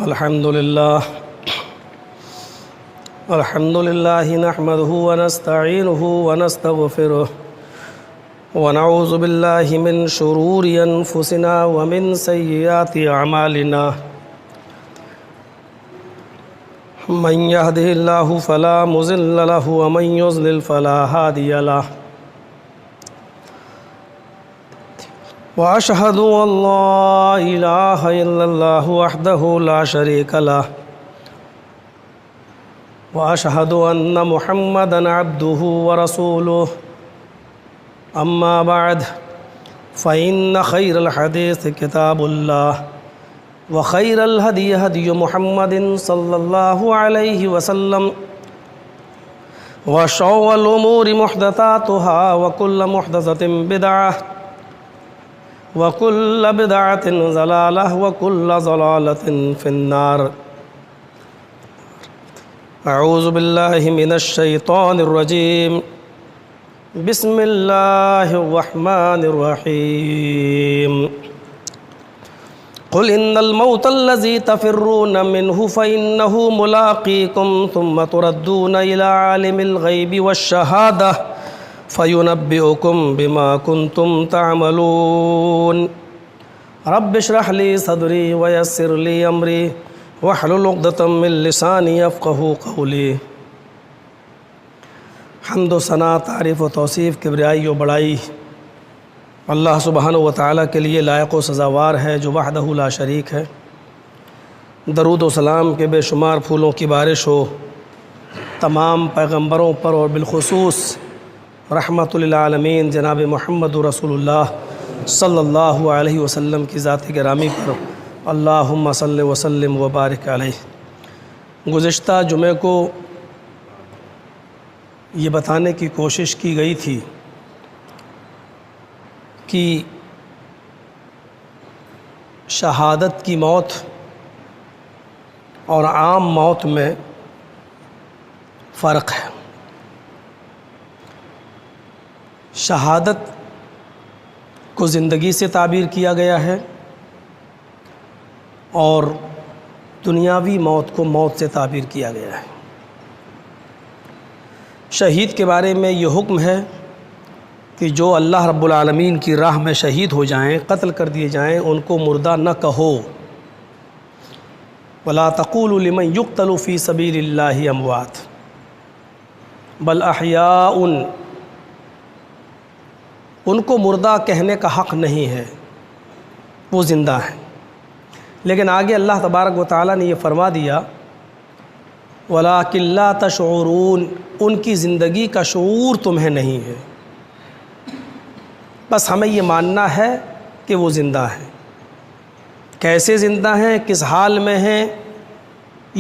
الحمد لله نحمده ونستعينه ونستغفره ونعوذ بالله من شرور أنفسنا ومن سيئات أعمالنا من يهده الله فلا مضل له ومن يضلل فلا هادي له وأشهد أن لا إله إلا الله وحده لا شريك له وأشهد أن محمدًا عبده ورسوله أما بعد فإن خير الحديث كتاب الله وخير الهدي هدي محمد صلى الله عليه وسلم وشر الأمور محدثاتها وكل محدثة بدعة وكل بدعة ضلالة وكل ضلالة في النار أعوذ بالله من الشيطان الرجيم بسم الله الرحمن الرحيم قل إن الموت الذي تفرون منه فإنه ملاقيكم ثم تردون إلى عالم الغيب والشهادة فينبئكم بما كنتم تعملون رب اشرح لي صدري ويسر لي أمري واحلل عقدة من لساني يفقهوا قولي حمد و ثنا تعریف و توصیف کبریائی و بڑائی اللہ سبحانہ و تعالیٰ کے لیے لائق و سزاوار ہے جو وحدہ لا شریک ہے۔ درود و سلام کے بے شمار پھولوں کی بارش ہو تمام پیغمبروں پر اور بالخصوص رحمت للعالمین جناب محمد رسول اللہ صلی اللہ علیہ وسلم کی ذات گرامی پر اللہم صلی وسلم وبارک علیہ۔ گزشتہ جمعے کو یہ بتانے کی کوشش کی گئی تھی کہ شہادت کی موت اور عام موت میں فرق ہے۔ شہادت کو زندگی سے تعبیر کیا گیا ہے اور دنیاوی موت کو موت سے تعبیر کیا گیا ہے۔ شہید کے بارے میں یہ حکم ہے کہ جو اللہ رب العالمین کی راہ میں شہید ہو جائیں، قتل کر دیے جائیں، ان کو مردہ نہ کہو۔ وَلَا تَقُولُوا لِمَنْ يُقْتَلُ فِي سَبِيلِ اللَّهِ أَمْوَاتٌ بَلْ أَحْيَاءٌ۔ ان کو مردہ کہنے کا حق نہیں ہے، وہ زندہ ہیں۔ لیکن آگے اللہ تبارک و تعالیٰ نے یہ فرما دیا وَلَٰكِن لَا تَشْعُرُونَ، ان کی زندگی کا شعور تمہیں نہیں ہے، بس ہمیں یہ ماننا ہے کہ وہ زندہ ہیں۔ کیسے زندہ ہیں، کس حال میں ہیں،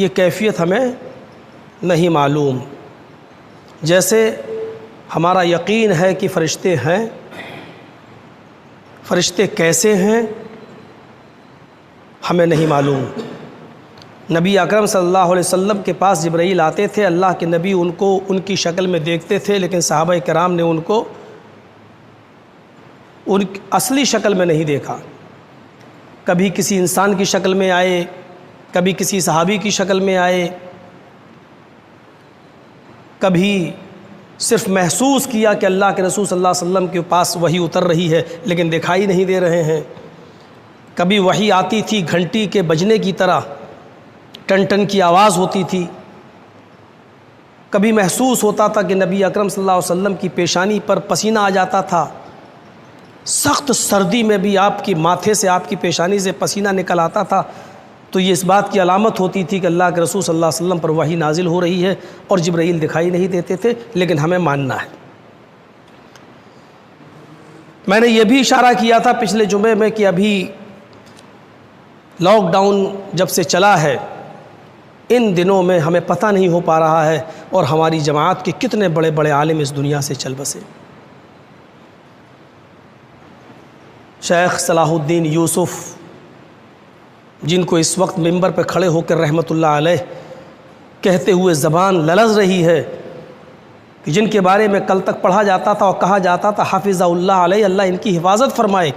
یہ کیفیت ہمیں نہیں معلوم۔ جیسے ہمارا یقین ہے کہ فرشتے ہیں، فرشتے کیسے ہیں ہمیں نہیں معلوم۔ نبی اکرم صلی اللہ علیہ وسلم کے پاس جبرائیل آتے تھے، اللہ کے نبی ان کو ان کی شکل میں دیکھتے تھے، لیکن صحابہ کرام نے ان کو ان اصلی شکل میں نہیں دیکھا۔ کبھی کسی انسان کی شکل میں آئے، کبھی کسی صحابی کی شکل میں آئے، کبھی صرف محسوس کیا کہ اللہ کے رسول صلی اللہ علیہ وسلم کے پاس وحی اتر رہی ہے لیکن دکھائی نہیں دے رہے ہیں۔ کبھی وحی آتی تھی گھنٹی کے بجنے کی طرح، ٹن ٹن کی آواز ہوتی تھی۔ کبھی محسوس ہوتا تھا کہ نبی اکرم صلی اللہ علیہ وسلم کی پیشانی پر پسینہ آ جاتا تھا، سخت سردی میں بھی آپ کی ماتھے سے، آپ کی پیشانی سے پسینہ نکل آتا تھا، تو یہ اس بات کی علامت ہوتی تھی کہ اللہ کے رسول صلی اللہ علیہ وسلم پر وحی نازل ہو رہی ہے، اور جبرائیل دکھائی نہیں دیتے تھے، لیکن ہمیں ماننا ہے۔ میں نے یہ بھی اشارہ کیا تھا پچھلے جمعے میں کہ ابھی لاک ڈاؤن جب سے چلا ہے، ان دنوں میں ہمیں پتہ نہیں ہو پا رہا ہے اور ہماری جماعت کے کتنے بڑے بڑے عالم اس دنیا سے چل بسے۔ شیخ صلاح الدین یوسف، جن کو اس وقت ممبر پہ کھڑے ہو کر رحمت اللہ علیہ کہتے ہوئے زبان لرز رہی ہے، کہ جن کے بارے میں کل تک پڑھا جاتا تھا اور کہا جاتا تھا حافظ اللہ علیہ، اللہ ان کی حفاظت فرمائے،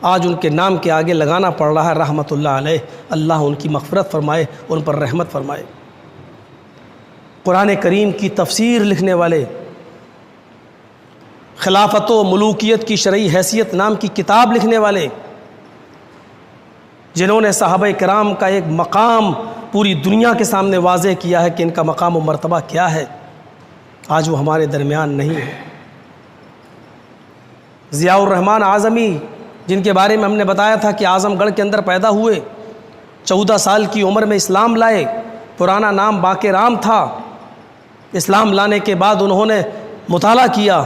آج ان کے نام کے آگے لگانا پڑ رہا ہے رحمت اللہ علیہ، اللہ ان کی مغفرت فرمائے، ان پر رحمت فرمائے۔ قرآن کریم کی تفسیر لکھنے والے، خلافت و ملوکیت کی شرعی حیثیت نام کی کتاب لکھنے والے، جنہوں نے صحابہ کرام کا ایک مقام پوری دنیا کے سامنے واضح کیا ہے کہ ان کا مقام و مرتبہ کیا ہے، آج وہ ہمارے درمیان نہیں ہے۔ ضیاء الرحمن اعظمی، جن کے بارے میں ہم نے بتایا تھا کہ اعظم گڑھ کے اندر پیدا ہوئے، 14 سال کی عمر میں اسلام لائے، پرانا نام باقر رام تھا۔ اسلام لانے کے بعد انہوں نے مطالعہ کیا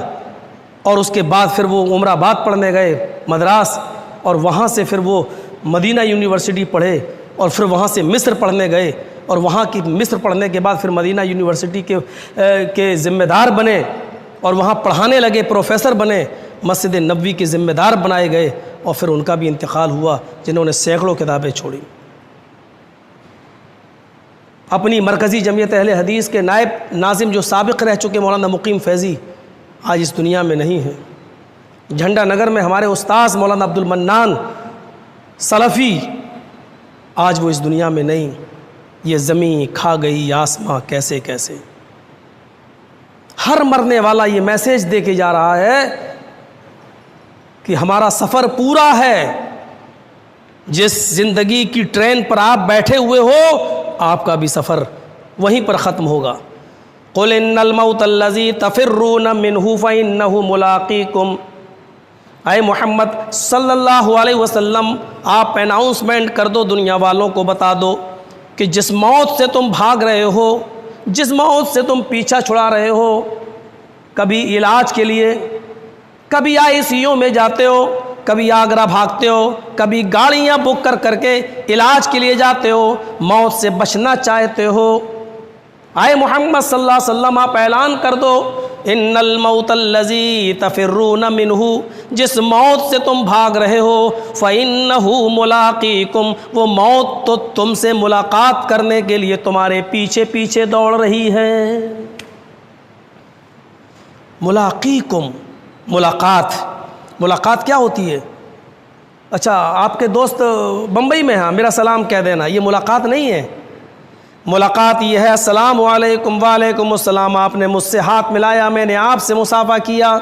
اور اس کے بعد پھر وہ عمرہ آباد پڑھنے گئے مدراس، اور وہاں سے پھر وہ مدینہ یونیورسٹی پڑھے، اور پھر وہاں سے مصر پڑھنے گئے، اور وہاں کی مصر پڑھنے کے بعد پھر مدینہ یونیورسٹی کے ذمہ دار بنے اور وہاں پڑھانے لگے، پروفیسر بنے، مسجد نبوی کے ذمہ دار بنائے گئے، اور پھر ان کا بھی انتقال ہوا، جنہوں نے سینکڑوں کتابیں چھوڑی۔ اپنی مرکزی جمعیت اہل حدیث کے نائب ناظم جو سابق رہ چکے مولانا مقیم فیضی آج اس دنیا میں نہیں ہیں۔ جھنڈا نگر میں ہمارے استاذ مولانا عبد المنان سلفی آج وہ اس دنیا میں نہیں۔ یہ زمین کھا گئی آسماں کیسے کیسے، ہر مرنے والا یہ میسیج دے کے جا رہا ہے کہ ہمارا سفر پورا ہے۔ جس زندگی کی ٹرین پر آپ بیٹھے ہوئے ہو، آپ کا بھی سفر وہیں پر ختم ہوگا۔ قُلْ إِنَّ الْمَوْتَ الَّذِي تَفِرُّونَ مِنْهُ فَإِنَّهُ مُلَاقِيكُمْ۔ اے محمد صلی اللہ علیہ وسلم، آپ اناؤنسمنٹ کر دو، دنیا والوں کو بتا دو کہ جس موت سے تم بھاگ رہے ہو، جس موت سے تم پیچھا چھڑا رہے ہو، کبھی علاج کے لیے، کبھی ICU میں جاتے ہو، کبھی آگرہ بھاگتے ہو، کبھی گاڑیاں بک کر کے علاج کے لیے جاتے ہو، موت سے بچنا چاہتے ہو، اے محمد صلی اللہ علیہ وسلم آپ اعلان کر دو، ان الموت الذی تفرون منہ، جس موت سے تم بھاگ رہے ہو، فإنہ ملاقیکم، وہ موت تو تم سے ملاقات کرنے کے لیے تمہارے پیچھے پیچھے دوڑ رہی ہے۔ ملاقیکم، ملاقات کیا ہوتی ہے؟ اچھا آپ کے دوست بمبئی میں ہیں، میرا سلام کہہ دینا، یہ ملاقات نہیں ہے۔ ملاقات یہ ہے السلام علیکم، وعلیکم السلام، آپ نے مجھ سے ہاتھ ملایا، میں نے آپ سے مصافحہ کیا،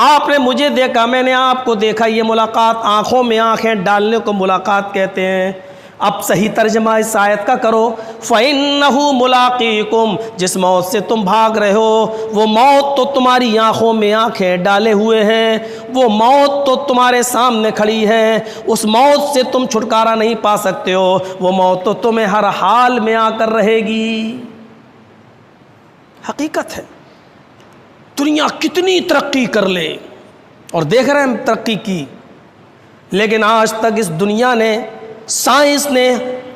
آپ نے مجھے دیکھا، میں نے آپ کو دیکھا، یہ ملاقات، آنکھوں میں آنکھیں ڈالنے کو ملاقات کہتے ہیں۔ اب صحیح ترجمہ اس آیت کا کرو، فَإِنَّهُ مُلَاقِيكُمْ، جس موت سے تم بھاگ رہے ہو، وہ موت تو تمہاری آنکھوں میں آنکھیں ڈالے ہوئے ہے، وہ موت تو تمہارے سامنے کھڑی ہے، اس موت سے تم چھٹکارا نہیں پا سکتے ہو، وہ موت تو تمہیں ہر حال میں آ کر رہے گی۔ حقیقت ہے، دنیا کتنی ترقی کر لے، اور دیکھ رہے ہیں ہم ترقی کی، لیکن آج تک اس دنیا نے، سائنس نے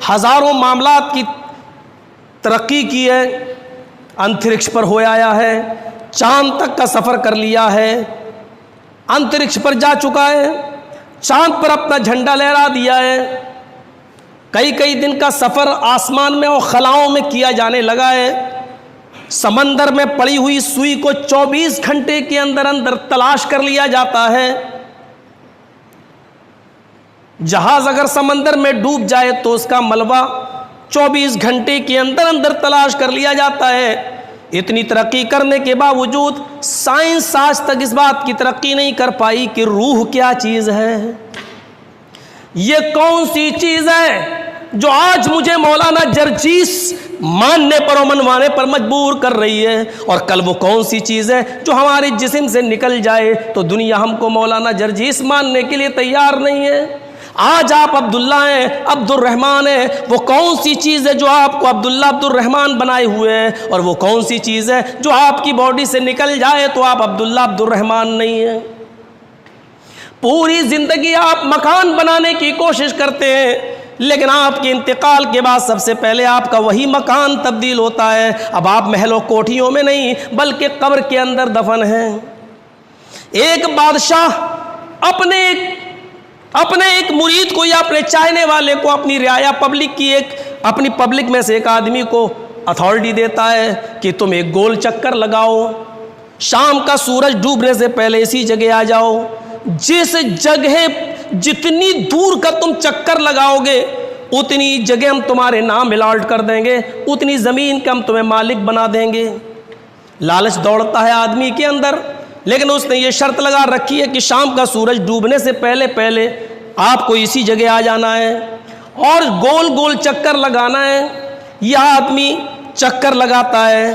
ہزاروں معاملات کی ترقی کی ہے، انترکش پر ہو آیا ہے، چاند تک کا سفر کر لیا ہے، انترکش پر جا چکا ہے، چاند پر اپنا جھنڈا لہرا دیا ہے، کئی دن کا سفر آسمان میں اور خلاؤں میں کیا جانے لگا ہے، سمندر میں پڑی ہوئی سوئی کو 24 گھنٹے کے اندر تلاش کر لیا جاتا ہے، جہاز اگر سمندر میں ڈوب جائے تو اس کا ملبہ 24 گھنٹے کے اندر تلاش کر لیا جاتا ہے۔ اتنی ترقی کرنے کے باوجود سائنس آج تک اس بات کی ترقی نہیں کر پائی کہ روح کیا چیز ہے، یہ کون سی چیز ہے جو آج مجھے مولانا جرجیس ماننے پر اور منوانے پر مجبور کر رہی ہے، اور کل وہ کون سی چیز ہے جو ہمارے جسم سے نکل جائے تو دنیا ہم کو مولانا جرجیس ماننے کے لیے تیار نہیں ہے۔ آج آپ عبداللہ ہیں، عبد الرحمن ہیں، وہ کون سی چیز ہے جو آپ کو عبداللہ عبد الرحمن بنائے ہوئے ہیں، اور وہ کون سی چیز ہے جو آپ کی باڈی سے نکل جائے تو آپ عبداللہ عبد الرحمن نہیں ہیں۔ پوری زندگی آپ مکان بنانے کی کوشش کرتے ہیں، لیکن آپ کے انتقال کے بعد سب سے پہلے آپ کا وہی مکان تبدیل ہوتا ہے، اب آپ محل و کوٹھیوں میں نہیں بلکہ قبر کے اندر دفن ہیں۔ ایک بادشاہ اپنے ایک مرید کو یا اپنے چاہنے والے کو، اپنی رعایا پبلک کی، اپنی پبلک میں سے ایک آدمی کو اتھارٹی دیتا ہے کہ تم ایک گول چکر لگاؤ، شام کا سورج ڈوبنے سے پہلے اسی جگہ آ جاؤ، جتنی دور کا تم چکر لگاؤ گے اتنی جگہ ہم تمہارے نام الاٹ کر دیں گے، اتنی زمین کا ہم تمہیں مالک بنا دیں گے۔ لالچ دوڑتا ہے آدمی کے اندر، لیکن اس نے یہ شرط لگا رکھی ہے کہ شام کا سورج ڈوبنے سے پہلے پہلے آپ کو اسی جگہ آ جانا ہے اور گول گول چکر لگانا ہے۔ یہ آدمی چکر لگاتا ہے،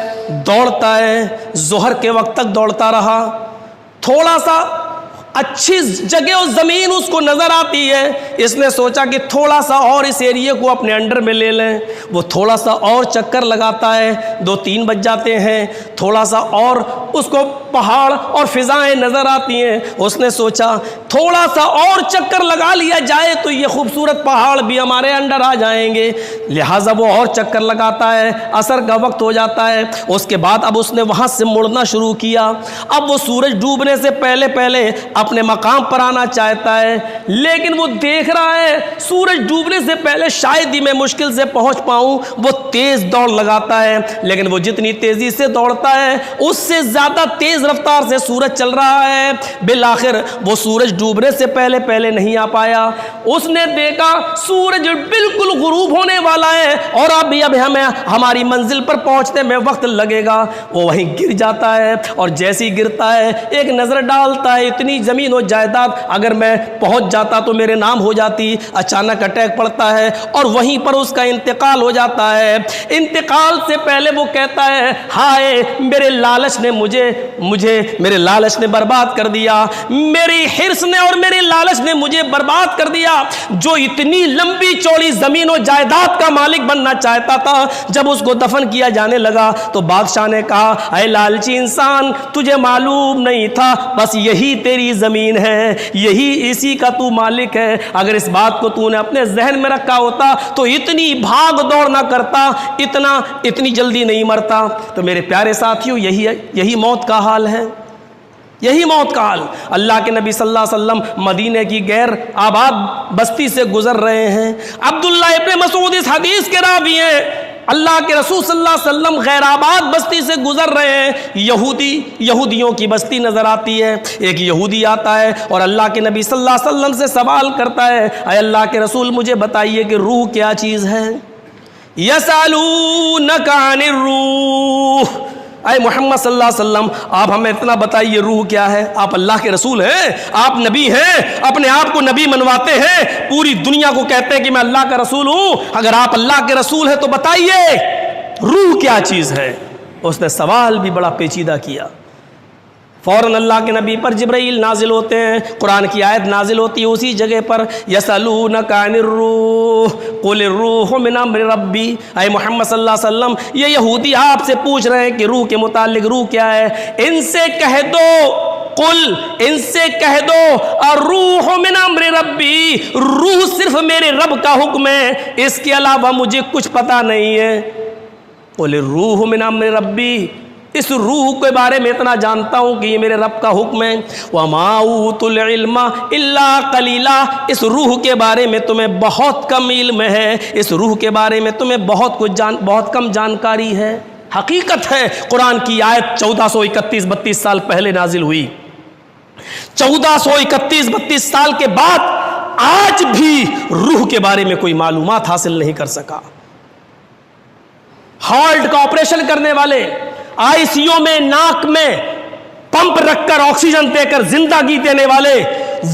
دوڑتا ہے، ظہر کے وقت تک دوڑتا رہا، تھوڑا سا اچھی جگہ اور زمین اس کو نظر آتی ہے، اس نے سوچا کہ تھوڑا سا اور اس ایریے کو اپنے انڈر میں لے لیں۔ وہ تھوڑا سا اور چکر لگاتا ہے، 2-3 بج جاتے ہیں، تھوڑا سا اور اس کو پہاڑ اور فضائیں نظر آتی ہیں، اس نے سوچا تھوڑا سا اور چکر لگا لیا جائے تو یہ خوبصورت پہاڑ بھی ہمارے انڈر آ جائیں گے، لہٰذا وہ اور چکر لگاتا ہے۔ عصر کا وقت ہو جاتا ہے، اس کے بعد اب اس نے وہاں سے مڑنا شروع کیا۔ اب وہ سورج ڈوبنے سے پہلے پہلے اپنے مقام پر آنا چاہتا ہے، لیکن وہ دیکھ رہا ہے سورج ڈوبنے سے پہلے شاید ہی میں مشکل سے پہنچ پاؤں۔ وہ تیز دوڑ لگاتا ہے، لیکن وہ جتنی تیزی سے دوڑتا ہے اس سے زیادہ تیز رفتار سے سورج چل رہا ہے۔ بالآخر وہ سورج ڈوبنے سے پہلے پہلے نہیں آ پایا۔ اس نے دیکھا سورج بالکل غروب ہونے والا ہے اور اب ہمیں ہماری منزل پر پہنچنے میں وقت لگے گا۔ وہ وہیں گر جاتا ہے اور جیسے ہی گرتا ہے ایک نظر ڈالتا ہے، اتنی زمین و جائیداد اگر میں پہنچ جاتا تو میرے نام ہو جاتی۔ اچانک اٹیک پڑتا ہے اور وہیں پر اس کا انتقال ہو جاتا ہے۔ انتقال سے پہلے وہ کہتا ہے ہائے میرے لالچ نے میرے لالچ نے برباد کر دیا، میری حرص نے اور میرے لالچ نے مجھے برباد کر دیا۔ جو اتنی لمبی چوڑی زمین و جائیداد کا مالک بننا چاہتا تھا، جب اس کو دفن کیا جانے لگا تو بادشاہ نے کہا اے لالچی انسان، تجھے معلوم نہیں تھا بس یہی تیری زمین ہے، یہی اسی کا تو مالک ہے۔ اگر اس بات کو تو نے اپنے ذہن میں رکھا ہوتا تو اتنی بھاگ دوڑ نہ کرتا، اتنی جلدی نہیں مرتا۔ تو میرے پیارے ساتھیوں، یہی موت کا حال ہے، یہی موت کا حال۔ اللہ کے نبی صلی اللہ علیہ وسلم مدینے کی غیر آباد بستی سے گزر رہے ہیں۔ عبداللہ ابن مسعود اس حدیث کے راوی ہیں۔ اللہ کے رسول صلی اللہ علیہ وسلم غیر آباد بستی سے گزر رہے ہیں، یہودیوں کی بستی نظر آتی ہے۔ ایک یہودی آتا ہے اور اللہ کے نبی صلی اللہ علیہ وسلم سے سوال کرتا ہے اے اللہ کے رسول مجھے بتائیے کہ روح کیا چیز ہے؟ یسألونک عن الروح، اے محمد صلی اللہ علیہ وسلم آپ ہمیں اتنا بتائیے روح کیا ہے؟ آپ اللہ کے رسول ہیں، آپ نبی ہیں، اپنے آپ کو نبی منواتے ہیں، پوری دنیا کو کہتے ہیں کہ میں اللہ کا رسول ہوں۔ اگر آپ اللہ کے رسول ہیں تو بتائیے روح کیا چیز ہے؟ اس نے سوال بھی بڑا پیچیدہ کیا۔ فوراً اللہ کے نبی پر جبرائیل نازل ہوتے ہیں، قرآن کی آیت نازل ہوتی ہے اسی جگہ پر، یسألونک عن الروح قل الروح من امر ربی۔ اے محمد صلی اللہ علیہ وسلم یہ یہودی آپ سے پوچھ رہے ہیں کہ روح کے متعلق روح کیا ہے، ان سے کہہ دو الروح من امر ربی، روح صرف میرے رب کا حکم ہے، اس کے علاوہ مجھے کچھ پتہ نہیں ہے۔ قل الروح من امر ربی، اس روح کے بارے میں اتنا جانتا ہوں کہ یہ میرے رب کا حکم ہے۔ وَمَا أُوتُوا الْعِلْمَ إِلَّا قَلِيلًا، اس روح کے بارے میں تمہیں بہت کم علم ہے، اس روح کے بارے میں تمہیں بہت کم جانکاری ہے۔ حقیقت ہے قرآن کی آیت 1431-32 سال پہلے نازل ہوئی، 1431-32 سال کے بعد آج بھی روح کے بارے میں کوئی معلومات حاصل نہیں کر سکا۔ ہارٹ کا آپریشن کرنے والے، آئی سی یو میں ناک میں پمپ رکھ کر آکسیجن دے کر زندگی دینے والے،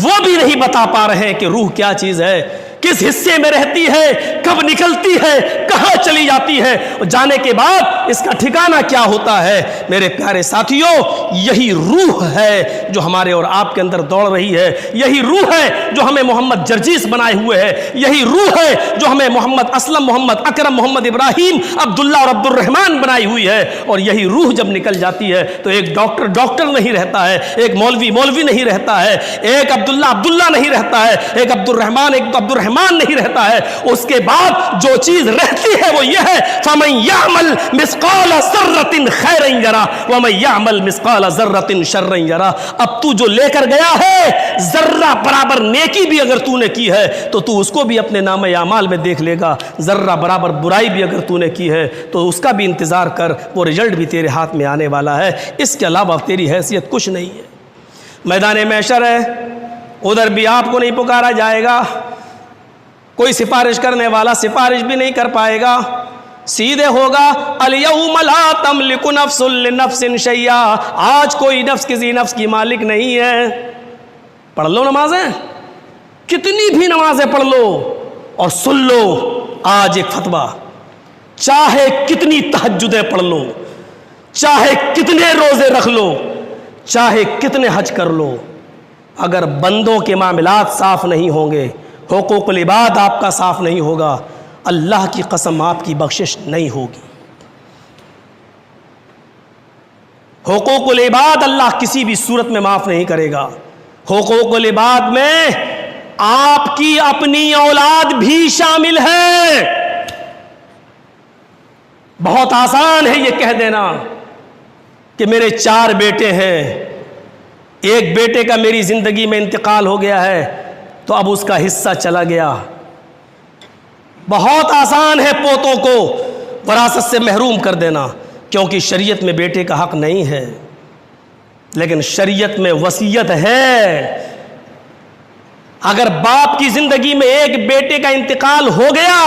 وہ بھی نہیں بتا پا رہے ہیں کہ روح کیا چیز ہے، کس حصے میں رہتی ہے، کب نکلتی ہے، کہاں چلی جاتی ہے، اور جانے کے بعد اس کا ٹھکانہ کیا ہوتا ہے۔ میرے پیارے ساتھیوں، یہی روح ہے جو ہمارے اور آپ کے اندر دوڑ رہی ہے، یہی روح ہے جو ہمیں محمد جرجیس بنائے ہوئے ہے، یہی روح ہے جو ہمیں محمد اسلم، محمد اکرم، محمد ابراہیم، عبداللہ اور عبد الرحمن بنائی ہوئی ہے۔ اور یہی روح جب نکل جاتی ہے تو ایک ڈاکٹر نہیں رہتا ہے، ایک مولوی نہیں رہتا ہے، ایک عبداللہ نہیں رہتا ہے، ایک عبد الرحمن نہیں رہتا ہے۔ اس کے بعد جو چیز رہتی ہے وہ یہ ہے فَمَن يَعْمَلْ مِثْقَالَ ذَرَّةٍ خَيْرًا يَرَهُ وَمَن يَعْمَلْ مِثْقَالَ ذَرَّةٍ شَرًّا يَرَهُ۔ اب تو جو لے کر گیا ہے ذرہ برابر نیکی بھی اگر تو نے کی ہے تو تو اس کو بھی اپنے نامہ اعمال میں دیکھ لے گا، ذرہ برابر برائی بھی اگر تو نے کی ہے تو اس کا بھی انتظار کر، وہ رزلٹ بھی تیرے ہاتھ میں آنے والا ہے۔ اس کے علاوہ تیری حیثیت کچھ نہیں ہے۔ میدان محشر ہے، ادھر بھی آپ کو نہیں پکارا جائے گا، کوئی سفارش کرنے والا سفارش بھی نہیں کر پائے گا، سیدھے ہوگا الیوم لا تملک نفس لنفس شیئا، آج کوئی نفس کسی نفس کی مالک نہیں ہے۔ پڑھ لو نمازیں، کتنی بھی نمازیں پڑھ لو اور سن لو آج ایک فتویٰ، چاہے کتنی تہجدیں پڑھ لو، چاہے کتنے روزے رکھ لو، چاہے کتنے حج کر لو، اگر بندوں کے معاملات صاف نہیں ہوں گے، حقوق العباد آپ کا صاف نہیں ہوگا، اللہ کی قسم آپ کی بخشش نہیں ہوگی۔ حقوق العباد اللہ کسی بھی صورت میں معاف نہیں کرے گا۔ حقوق العباد میں آپ کی اپنی اولاد بھی شامل ہے۔ بہت آسان ہے یہ کہہ دینا کہ میرے 4 بیٹے ہیں، ایک بیٹے کا میری زندگی میں انتقال ہو گیا ہے تو اب اس کا حصہ چلا گیا۔ بہت آسان ہے پوتوں کو وراثت سے محروم کر دینا، کیونکہ شریعت میں بیٹے کا حق نہیں ہے، لیکن شریعت میں وصیت ہے۔ اگر باپ کی زندگی میں ایک بیٹے کا انتقال ہو گیا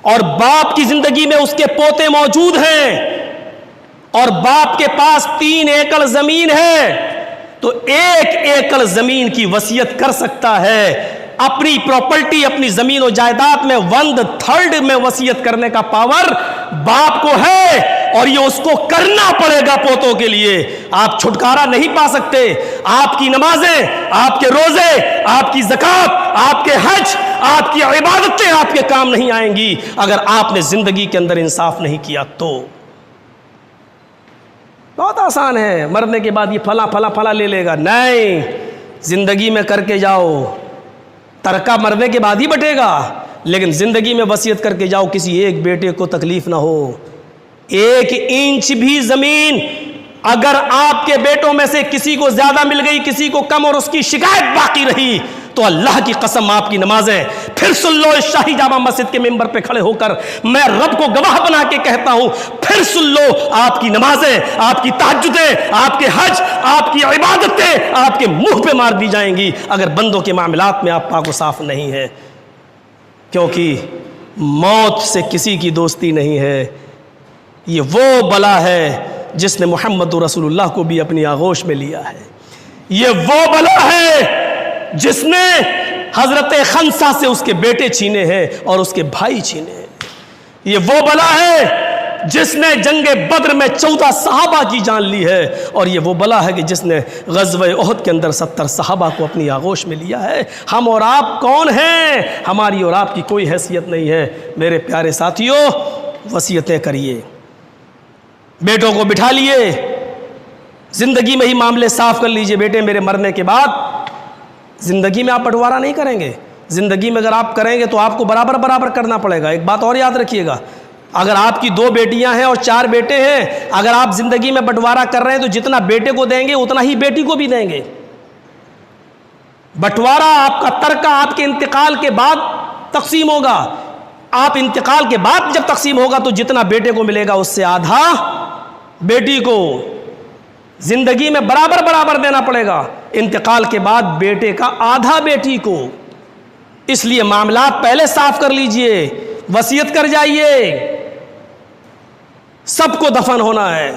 اور باپ کی زندگی میں اس کے پوتے موجود ہیں اور باپ کے پاس 3 ایکڑ زمین ہے تو 1 ایکڑ زمین کی وصیت کر سکتا ہے۔ اپنی پراپرٹی، اپنی زمین و جائیداد میں 1/3 میں وصیت کرنے کا پاور باپ کو ہے، اور یہ اس کو کرنا پڑے گا پوتوں کے لیے۔ آپ چھٹکارا نہیں پا سکتے۔ آپ کی نمازیں، آپ کے روزے، آپ کی زکوٰۃ، آپ کے حج، آپ کی عبادتیں آپ کے کام نہیں آئیں گی اگر آپ نے زندگی کے اندر انصاف نہیں کیا تو۔ بہت آسان ہے، مرنے کے بعد یہ فلاں فلاں فلاں لے لے گا، نہیں، زندگی میں کر کے جاؤ، ترکہ مرنے کے بعد ہی بٹے گا، لیکن زندگی میں وصیت کر کے جاؤ کسی ایک بیٹے کو تکلیف نہ ہو۔ 1 انچ بھی زمین اگر آپ کے بیٹوں میں سے کسی کو زیادہ مل گئی، کسی کو کم، اور اس کی شکایت باقی رہی تو اللہ کی قسم آپ کی نمازیں، پھر سن لو، اس شاہی جامع مسجد کے ممبر پہ کھڑے ہو کر میں رب کو گواہ بنا کے کہتا ہوں، پھر سن لو، آپ کی نمازیں، آپ کی تہجدیں، آپ کے حج، آپ کی عبادتیں آپ کے منہ پہ مار دی جائیں گی اگر بندوں کے معاملات میں آپ پاک و صاف نہیں ہے، کیونکہ موت سے کسی کی دوستی نہیں ہے۔ یہ وہ بلا ہے جس نے محمد رسول اللہ کو بھی اپنی آغوش میں لیا ہے۔ یہ وہ بلا ہے جس نے حضرت خنسا سے اس کے بیٹے چھینے ہیں اور اس کے بھائی چھینے ہیں۔ یہ وہ بلا ہے جس نے جنگ بدر میں 14 صحابہ کی جان لی ہے، اور یہ وہ بلا ہے کہ جس نے غزوہ احد کے اندر 70 صحابہ کو اپنی آغوش میں لیا ہے۔ ہم اور آپ کون ہیں؟ ہماری اور آپ کی کوئی حیثیت نہیں ہے۔ میرے پیارے ساتھیوں، وصیتیں کریے، بیٹوں کو بٹھا لیے، زندگی میں ہی معاملے صاف کر لیجئے۔ بیٹے میرے مرنے کے بعد زندگی میں آپ بٹوارا نہیں کریں گے، زندگی میں اگر آپ کریں گے تو آپ کو برابر برابر کرنا پڑے گا۔ ایک بات اور یاد رکھیے گا، اگر آپ کی 2 بیٹیاں ہیں اور 4 بیٹے ہیں، اگر آپ زندگی میں بٹوارا کر رہے ہیں تو جتنا بیٹے کو دیں گے اتنا ہی بیٹی کو بھی دیں گے۔ بٹوارا آپ کا ترکہ آپ کے انتقال کے بعد تقسیم ہوگا۔ آپ انتقال کے بعد جب تقسیم ہوگا تو جتنا بیٹے کو ملے گا اس سے آدھا بیٹی کو۔ زندگی میں برابر برابر دینا پڑے گا، انتقال کے بعد بیٹے کا آدھا بیٹی کو۔ اس لیے معاملات پہلے صاف کر لیجئے، وصیت کر جائیے۔ سب کو دفن ہونا ہے۔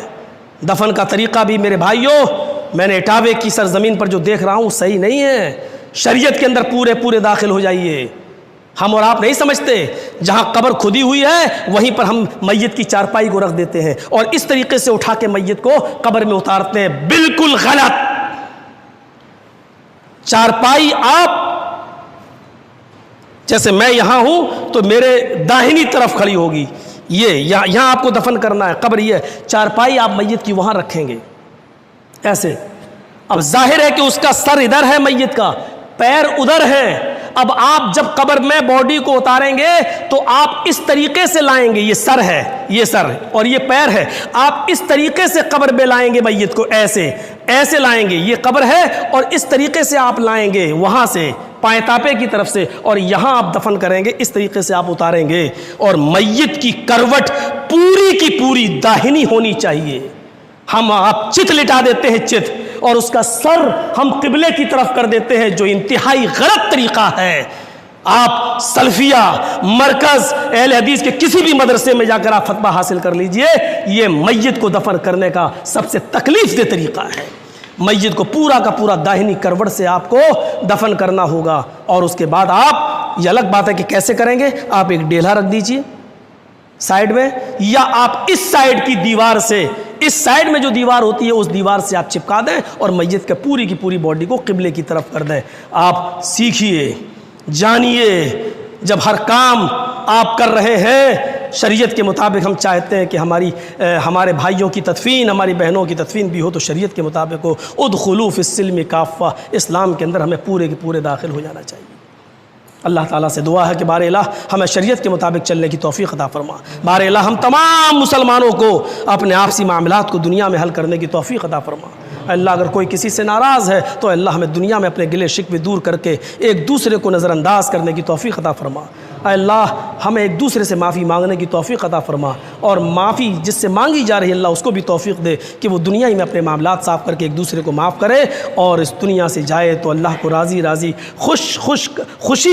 دفن کا طریقہ بھی میرے بھائیوں، میں نے اٹاوے کی سرزمین پر جو دیکھ رہا ہوں صحیح نہیں ہے۔ شریعت کے اندر پورے داخل ہو جائیے۔ ہم اور آپ نہیں سمجھتے جہاں قبر کھدی ہوئی ہے وہیں پر ہم میت کی چارپائی کو رکھ دیتے ہیں اور اس طریقے سے اٹھا کے میت کو قبر میں اتارتے ہیں، بالکل غلط۔ چارپائی آپ، جیسے میں یہاں ہوں تو میرے داہنی طرف کھڑی ہوگی، یہاں آپ کو دفن کرنا ہے، قبر یہ ہے، چارپائی آپ میت کی وہاں رکھیں گے ایسے۔ اب ظاہر ہے کہ اس کا سر ادھر ہے، میت کا پیر ادھر ہے۔ اب آپ جب قبر میں باڈی کو اتاریں گے تو آپ اس طریقے سے لائیں گے، یہ سر ہے، یہ سر اور یہ پیر ہے، آپ اس طریقے سے قبر میں لائیں گے میت کو، ایسے لائیں گے، یہ قبر ہے اور اس طریقے سے آپ لائیں گے وہاں سے پائیں تاپے کی طرف سے، اور یہاں آپ دفن کریں گے، اس طریقے سے آپ اتاریں گے، اور میت کی کروٹ پوری کی پوری داہنی ہونی چاہیے۔ ہم آپ چت لٹا دیتے ہیں، چت، اور اس کا سر ہم قبلے کی طرف کر دیتے ہیں، جو انتہائی غلط طریقہ ہے۔ آپ سلفیہ مرکز اہل حدیث کے کسی بھی مدرسے میں جا کر آپ فتویٰ حاصل کر لیجئے، یہ میت کو دفن کرنے کا سب سے تکلیف دہ طریقہ ہے۔ میت کو پورا کا پورا داہنی کروٹ سے آپ کو دفن کرنا ہوگا، اور اس کے بعد آپ، یہ الگ بات ہے کہ کیسے کریں گے، آپ ایک ڈیلھا رکھ دیجئے سائیڈ میں، یا آپ اس سائیڈ کی دیوار سے، اس سائیڈ میں جو دیوار ہوتی ہے اس دیوار سے آپ چپکا دیں اور میت کے پوری کی پوری باڈی کو قبلے کی طرف کر دیں۔ آپ سیکھیے، جانیے، جب ہر کام آپ کر رہے ہیں شریعت کے مطابق، ہم چاہتے ہیں کہ ہمارے بھائیوں کی تدفین، ہماری بہنوں کی تدفین بھی ہو تو شریعت کے مطابق ہو۔ ادخلوا فی السلم کافہ، اسلام کے اندر ہمیں پورے کے پورے داخل ہو جانا چاہیے۔ اللہ تعالیٰ سے دعا ہے کہ بار الہ ہمیں شریعت کے مطابق چلنے کی توفیق عطا فرما۔ بار الہ ہم تمام مسلمانوں کو اپنے آپسی معاملات کو دنیا میں حل کرنے کی توفیق عطا فرما۔ اللہ اگر کوئی کسی سے ناراض ہے تو اللہ ہمیں دنیا میں اپنے گلے شکوے دور کر کے ایک دوسرے کو نظر انداز کرنے کی توفیق عطا فرما۔ اے اللہ ہمیں ایک دوسرے سے معافی مانگنے کی توفیق عطا فرما، اور معافی جس سے مانگی جا رہی ہے اللہ اس کو بھی توفیق دے کہ وہ دنیا ہی میں اپنے معاملات صاف کر کے ایک دوسرے کو معاف کرے، اور اس دنیا سے جائے تو اللہ کو راضی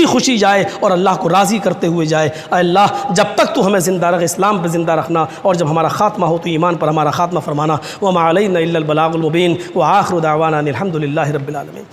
خوشی جائے اور اللہ کو راضی کرتے ہوئے جائے۔ اے اللہ جب تک تو ہمیں زندہ رکھ، اسلام پہ زندہ رکھنا، اور جب ہمارا خاتمہ ہو تو ایمان پر ہمارا خاتمہ فرمانا۔ وما علینا الا البلاغ المبین، وآخر دعوانا ان الحمد للہ رب العالمین۔